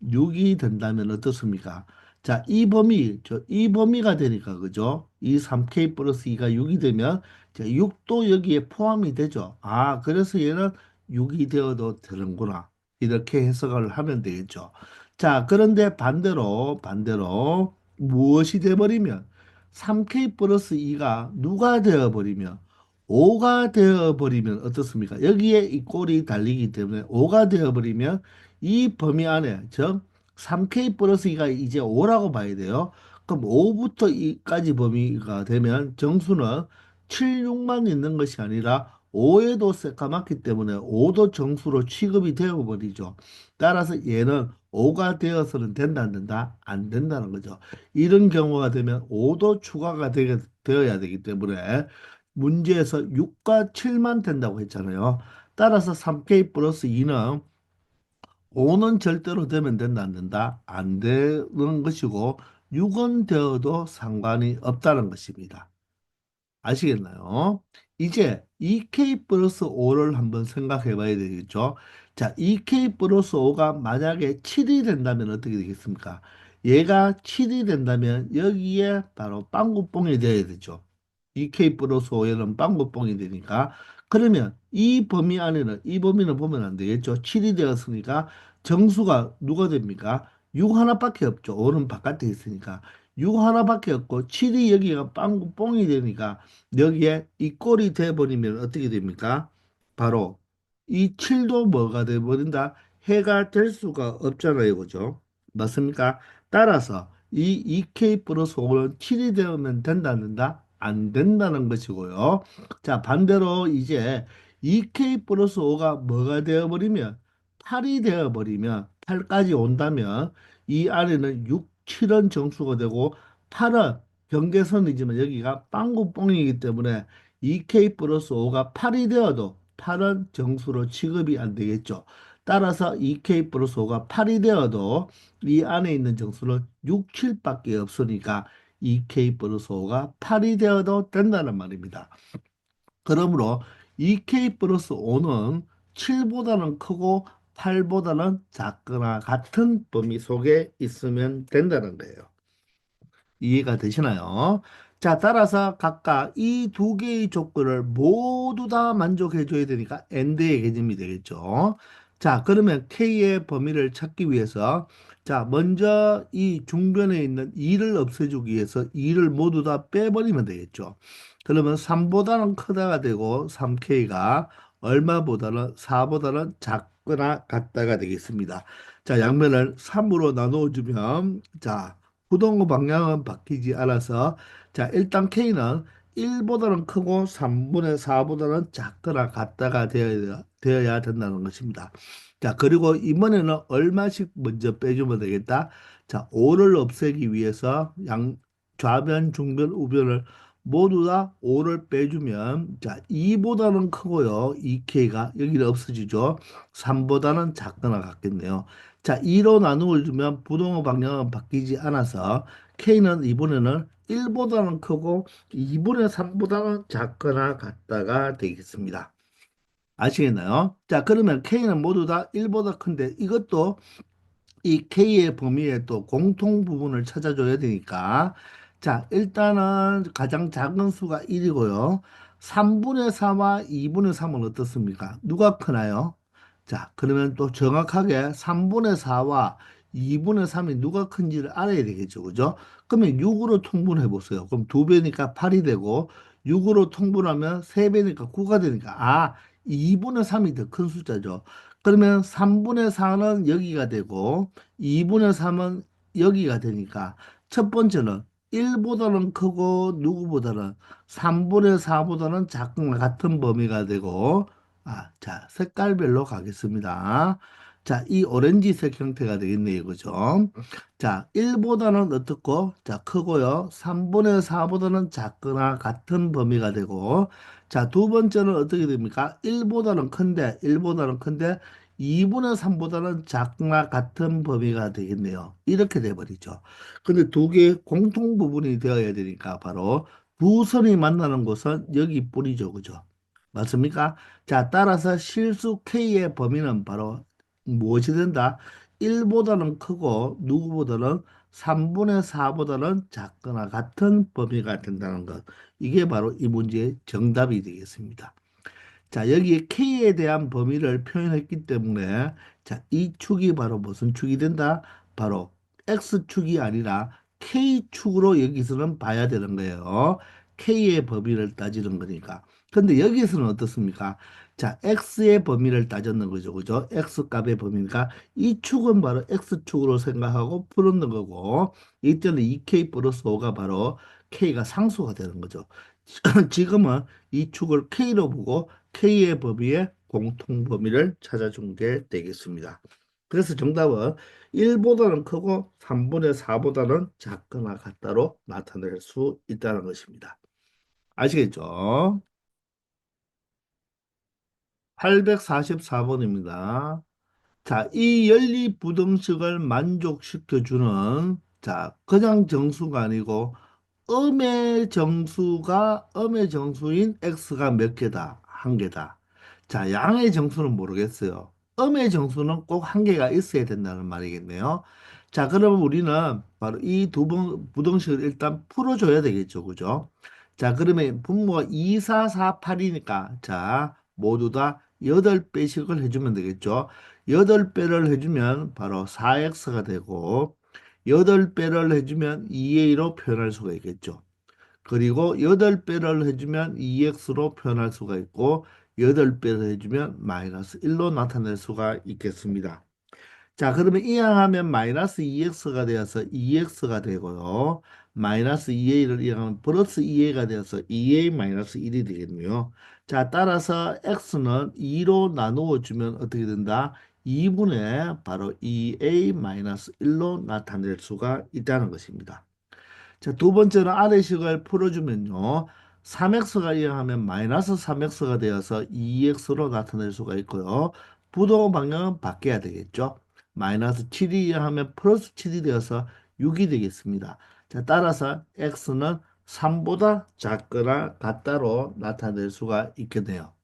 어떻습니까? 자, 이 범위가 되니까, 그죠? 이 3K 플러스 2가 6이 되면, 자, 6도 여기에 포함이 되죠. 아, 그래서 얘는 6이 되어도 되는구나. 이렇게 해석을 하면 되겠죠. 자, 그런데 반대로 무엇이 돼버리면 3K 플러스 2가 누가 되어버리면 5가 되어버리면 어떻습니까? 여기에 이 꼴이 달리기 때문에 5가 되어버리면 이 범위 안에 즉 3K 플러스 2가 이제 5라고 봐야 돼요. 그럼 5부터 2까지 범위가 되면 정수는 7, 6만 있는 것이 아니라 5에도 새까맣기 때문에 5도 정수로 취급이 되어버리죠. 따라서 얘는 5가 되어서는 된다, 안 된다? 안 된다는 거죠. 이런 경우가 되면 5도 추가가 되어야 되기 때문에 문제에서 6과 7만 된다고 했잖아요. 따라서 3K 플러스 2는 5는 절대로 되면 된다, 안 된다? 안 되는 것이고 6은 되어도 상관이 없다는 것입니다. 아시겠나요? 이제 2K 플러스 5를 한번 생각해 봐야 되겠죠. 자, 2K 플러스 5가 만약에 7이 된다면 어떻게 되겠습니까? 얘가 7이 된다면 여기에 바로 빵구뽕이 돼야 되죠. 2K 플러스 5에는 빵구뽕이 되니까. 그러면 이 범위 안에는, 이 범위는 보면 안 되겠죠. 7이 되었으니까 정수가 누가 됩니까? 6 하나밖에 없죠. 5는 바깥에 있으니까. 6 하나밖에 없고 7이 여기가 빵꾸 뽕이 되니까 여기에 이 꼴이 돼버리면 어떻게 됩니까? 바로 이 7도 뭐가 돼버린다? 해가 될 수가 없잖아요. 그죠? 맞습니까? 따라서 이 2K 플러스 5는 7이 되면 된다, 안 된다? 안 된다는 것이고요. 자, 반대로 이제 2K 플러스 5가 뭐가 되어버리면 8이 되어버리면 8까지 온다면 이 안에는 6, 7은 정수가 되고 8은 경계선이지만 여기가 빵구뽕이기 때문에 2K 플러스 5가 8이 되어도 8은 정수로 취급이 안 되겠죠. 따라서 2K 플러스 5가 8이 되어도 이 안에 있는 정수는 6, 7밖에 없으니까 2K 플러스 5가 8이 되어도 된다는 말입니다. 그러므로 2K 플러스 5는 7보다는 크고 8보다는 작거나 같은 범위 속에 있으면 된다는 거예요. 이해가 되시나요? 자, 따라서 각각 이 두 개의 조건을 모두 다 만족해 줘야 되니까 AND의 개념이 되겠죠. 자, 그러면 K의 범위를 찾기 위해서 자, 먼저 이 중변에 있는 2를 없애주기 위해서 2를 모두 다 빼버리면 되겠죠. 그러면 3보다는 크다가 되고 3K가 얼마보다는 4보다는 작거나 같다가 되겠습니다. 자, 양면을 3으로 나누어주면 자, 부동의 방향은 바뀌지 않아서 자 일단 K는 1보다는 크고 3분의 4보다는 작거나 같다가 되어야 된다는 것입니다. 자 그리고 이번에는 얼마씩 먼저 빼주면 되겠다. 자 5를 없애기 위해서 양 좌변, 중변, 우변을 모두 다 5를 빼주면 자 2보다는 크고요. 2K가 여기는 없어지죠. 3보다는 작거나 같겠네요. 자, 2로 나누어 주면 부동의 방향은 바뀌지 않아서 K는 이번에는 1보다는 크고 2분의 3보다는 작거나 같다가 되겠습니다. 아시겠나요? 자, 그러면 K는 모두 다 1보다 큰데 이것도 이 K의 범위에 또 공통 부분을 찾아줘야 되니까 자 일단은 가장 작은 수가 1이고요 3분의 4와 2분의 3은 어떻습니까? 누가 크나요? 자 그러면 또 정확하게 3분의 4와 2분의 3이 누가 큰지를 알아야 되겠죠 그죠? 그러면 6으로 통분해 보세요 그럼 2배니까 8이 되고 6으로 통분하면 3배니까 9가 되니까 2분의 3이 더 큰 숫자죠 그러면 3분의 4는 여기가 되고 2분의 3은 여기가 되니까 첫 번째는 1보다는 크고 누구보다는 3분의 4보다는 작은 같은 범위가 되고 자, 색깔별로 가겠습니다. 자, 이 오렌지색 형태가 되겠네요. 그죠? 자, 1보다는 어떻고? 자, 크고요. 3분의 4보다는 작거나 같은 범위가 되고 자, 두 번째는 어떻게 됩니까? 1보다는 큰데 2분의 3보다는 작거나 같은 범위가 되겠네요. 이렇게 돼버리죠. 근데 두 개의 공통 부분이 되어야 되니까 바로 두 선이 만나는 곳은 여기뿐이죠. 그죠? 맞습니까? 자, 따라서 실수 K의 범위는 바로 무엇이 된다? 1보다는 크고 누구보다는 3분의 4보다는 작거나 같은 범위가 된다는 것. 이게 바로 이 문제의 정답이 되겠습니다. 자, 여기에 K에 대한 범위를 표현했기 때문에 자, 이 축이 바로 무슨 축이 된다? 바로 X축이 아니라 K축으로 여기서는 봐야 되는 거예요. K의 범위를 따지는 거니까. 근데 여기서는 어떻습니까? 자, X의 범위를 따졌는 거죠. 그죠? X 값의 범위니까 이 축은 바로 X축으로 생각하고 풀었는 거고 이때는 2K 플러스 5가 바로 K가 상수가 되는 거죠. 지금은 이 축을 K로 보고 K의 범위의 공통 범위를 찾아준 게 되겠습니다. 그래서 정답은 1보다는 크고 3분의 4보다는 작거나 같다로 나타낼 수 있다는 것입니다. 아시겠죠? 844번입니다. 자, 이 연립부등식을 만족시켜주는 자, 그냥 정수가 아니고 음의 정수인 x가 몇 개다? 한 개다. 자, 양의 정수는 모르겠어요. 음의 정수는 꼭 한 개가 있어야 된다는 말이겠네요. 자, 그러면 우리는 바로 이 두 부등식을 일단 풀어줘야 되겠죠. 그죠? 자, 그러면 분모가 2, 4, 4, 8이니까 자, 모두 다 8배씩을 해주면 되겠죠. 8배를 해주면 바로 4x가 되고 8배를 해주면 2a로 표현할 수가 있겠죠. 그리고 8배를 해주면 2x로 표현할 수가 있고 8배를 해주면 마이너스 1로 나타낼 수가 있겠습니다. 자, 그러면 이항하면 마이너스 2x가 되어서 2x가 되고요. 마이너스 2a를 이항하면 플러스 2a가 되어서 2a 마이너스 1이 되겠네요. 자, 따라서 x는 2로 나누어 주면 어떻게 된다? 2분의 바로 2a 마이너스 1로 나타낼 수가 있다는 것입니다. 자, 두 번째는 아래식을 풀어주면요. 3x가 이항하면 마이너스 3x가 되어서 2x로 나타낼 수가 있고요. 부동 방향은 바뀌어야 되겠죠. 마이너스 7이 이항하면 플러스 7이 되어서 6이 되겠습니다. 자, 따라서 x는 3보다 작거나 같다로 나타낼 수가 있겠네요.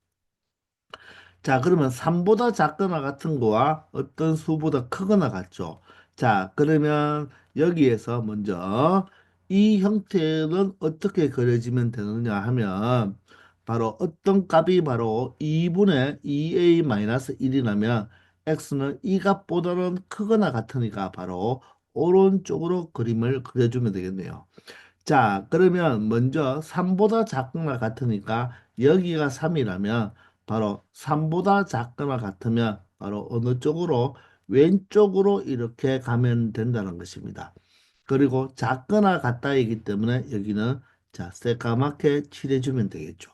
자, 그러면 3보다 작거나 같은 거와 어떤 수보다 크거나 같죠. 자, 그러면 여기에서 먼저 이 형태는 어떻게 그려지면 되느냐 하면 바로 어떤 값이 바로 2분의 2a-1이라면 x는 이 값보다는 크거나 같으니까 바로 오른쪽으로 그림을 그려주면 되겠네요. 자, 그러면 먼저 3보다 작거나 같으니까 여기가 3이라면 바로 3보다 작거나 같으면 바로 어느 쪽으로 왼쪽으로 이렇게 가면 된다는 것입니다. 그리고 작거나 같다이기 때문에 여기는 자, 새까맣게 칠해주면 되겠죠.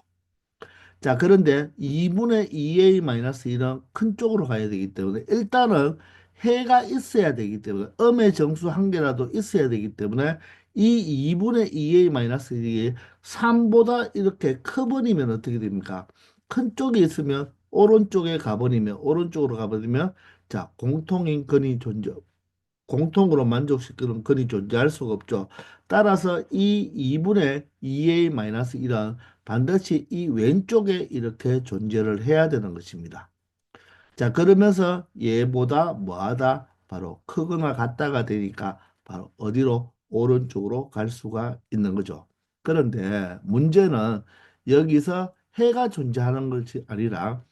자, 그런데 2분의 2a-1은 큰 쪽으로 가야 되기 때문에 일단은 해가 있어야 되기 때문에 음의 정수 한 개라도 있어야 되기 때문에 이 2분의 2a-1이 3보다 이렇게 커버리면 어떻게 됩니까? 큰 쪽이 있으면 오른쪽에 가버리면 오른쪽으로 가버리면 자, 공통인 근이 존재 공통으로 만족시키는 근이 존재할 수가 없죠. 따라서 이 2분의 2a-1은 반드시 이 왼쪽에 이렇게 존재를 해야 되는 것입니다. 자, 그러면서 얘보다 뭐하다? 바로 크거나 같다가 되니까 바로 어디로? 오른쪽으로 갈 수가 있는 거죠. 그런데 문제는 여기서 해가 존재하는 것이 아니라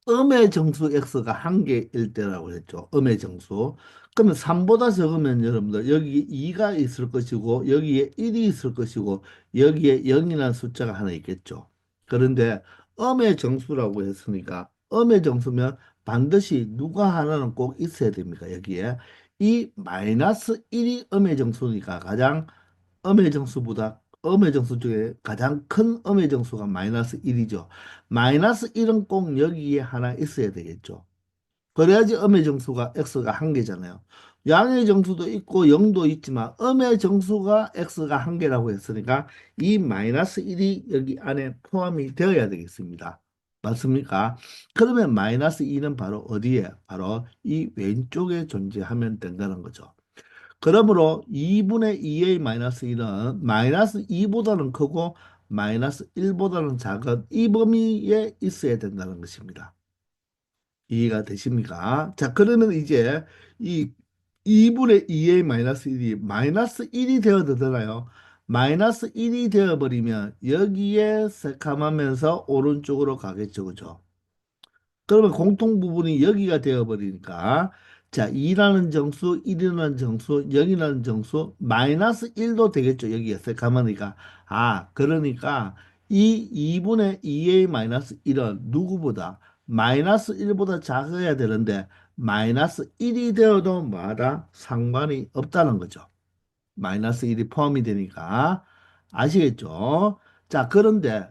음의 정수 x가 한 개일 때라고 했죠. 음의 정수. 그러면 3보다 적으면 여러분들 여기 2가 있을 것이고 여기에 1이 있을 것이고 여기에 0이라는 숫자가 하나 있겠죠. 그런데 음의 정수라고 했으니까 음의 정수면 반드시 누가 하나는 꼭 있어야 됩니까? 여기에 이 마이너스 1이 음의 정수니까 가장 음의 정수보다 음의 정수 중에 가장 큰 음의 정수가 마이너스 1이죠. 마이너스 1은 꼭 여기에 하나 있어야 되겠죠. 그래야지 음의 정수가 x가 한 개잖아요. 양의 정수도 있고 0도 있지만 음의 정수가 x가 한 개라고 했으니까 이 마이너스 1이 여기 안에 포함이 되어야 되겠습니다. 맞습니까? 그러면 마이너스 2는 바로 어디에? 바로 이 왼쪽에 존재하면 된다는 거죠. 그러므로 2분의 2a-1은 마이너스 2보다는 크고 마이너스 1보다는 작은 이 범위에 있어야 된다는 것입니다. 이해가 되십니까? 자, 그러면 이제 이 2분의 2a-1이 마이너스 1이 되어되잖아요. 마이너스 1이 되어버리면 여기에 새카마면서 오른쪽으로 가겠죠. 그죠? 그러면 공통 부분이 여기가 되어버리니까 자 2라는 정수, 1이라는 정수, 0이라는 정수, 마이너스 1도 되겠죠. 여기에서 가만히가 그러니까 이 2분의 2a 마이너스 1은 누구보다 마이너스 1보다 작아야 되는데 마이너스 1이 되어도 뭐하다? 상관이 없다는 거죠. 마이너스 1이 포함이 되니까 아시겠죠? 자 그런데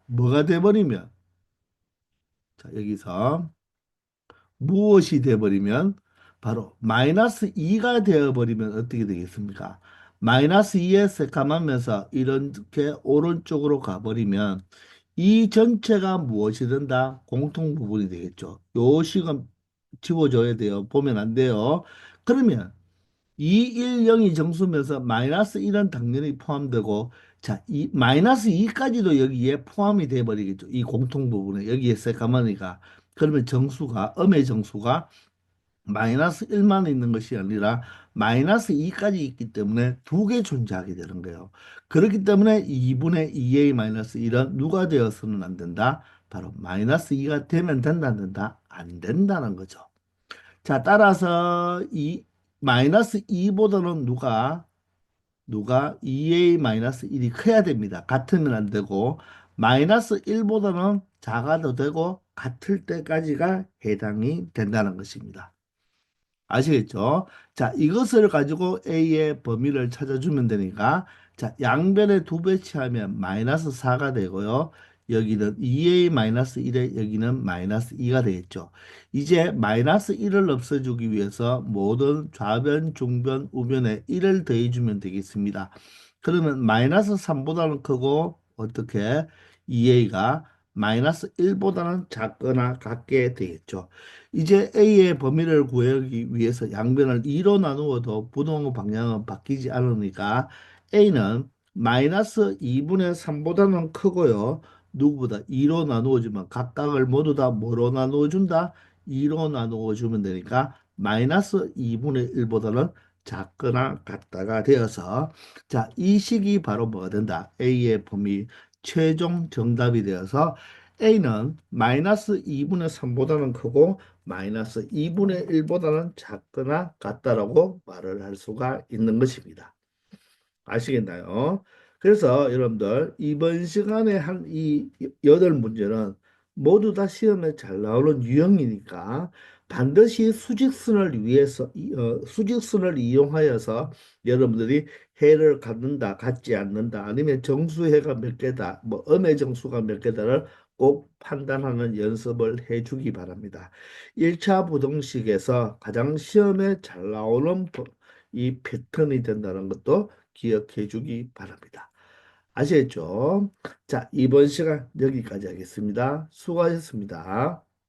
뭐가 돼버리면 자 여기서 무엇이 되어버리면 바로 마이너스 2가 되어버리면 어떻게 되겠습니까? 마이너스 2에 새까만면서 이렇게 오른쪽으로 가버리면 이 전체가 무엇이 된다? 공통 부분이 되겠죠. 요 식은 지워줘야 돼요. 보면 안 돼요. 그러면 2, 1, 0이 정수면서 마이너스 1은 당연히 포함되고, 자, 이 마이너스 2까지도 여기에 포함이 돼 버리겠죠. 이 공통 부분에 여기에 새까마니가. 그러면 정수가 음의 정수가 마이너스 1만 있는 것이 아니라 마이너스 2까지 있기 때문에 두 개 존재하게 되는 거예요. 그렇기 때문에 2분의 2a 마이너스 1은 누가 되어서는 안 된다? 바로 마이너스 2가 되면 된다, 안 된다? 안 된다는 거죠. 자, 따라서 이 마이너스 2보다는 누가 2a 마이너스 1이 커야 됩니다. 같으면 안 되고 마이너스 1보다는 작아도 되고 같을 때까지가 해당이 된다는 것입니다. 아시겠죠? 자, 이것을 가지고 A의 범위를 찾아주면 되니까, 자, 양변에 두 배치하면 마이너스 4가 되고요. 여기는 2A 마이너스 1에 여기는 마이너스 2가 되겠죠. 이제 마이너스 1을 없애주기 위해서 모든 좌변, 중변, 우변에 1을 더해주면 되겠습니다. 그러면 마이너스 3보다는 크고, 어떻게? 2A가 마이너스 1보다는 작거나 같게 되겠죠. 이제 A의 범위를 구하기 위해서 양변을 2로 나누어도 부동 방향은 바뀌지 않으니까 A는 마이너스 2분의 3보다는 크고요. 누구보다 2로 나누어주면 각각을 모두 다 뭐로 나누어준다? 2로 나누어주면 되니까 마이너스 2분의 1보다는 작거나 같다가 되어서 자, 이 식이 바로 뭐가 된다? A의 범위 최종 정답이 되어서 A는 마이너스 2분의 3보다는 크고 마이너스 2분의 1보다는 작거나 같다라고 말을 할 수가 있는 것입니다. 아시겠나요? 그래서 여러분들 이번 시간에 한 이 여덟 문제는 모두 다 시험에 잘 나오는 유형이니까 반드시 수직선을 위해서 수직선을 이용하여서 여러분들이 해를 갖는다, 갖지 않는다, 아니면 정수해가 몇 개다, 뭐 음의 정수가 몇 개다를 꼭 판단하는 연습을 해주기 바랍니다. 1차 부등식에서 가장 시험에 잘 나오는 이 패턴이 된다는 것도 기억해 주기 바랍니다. 아시겠죠? 자, 이번 시간 여기까지 하겠습니다. 수고하셨습니다.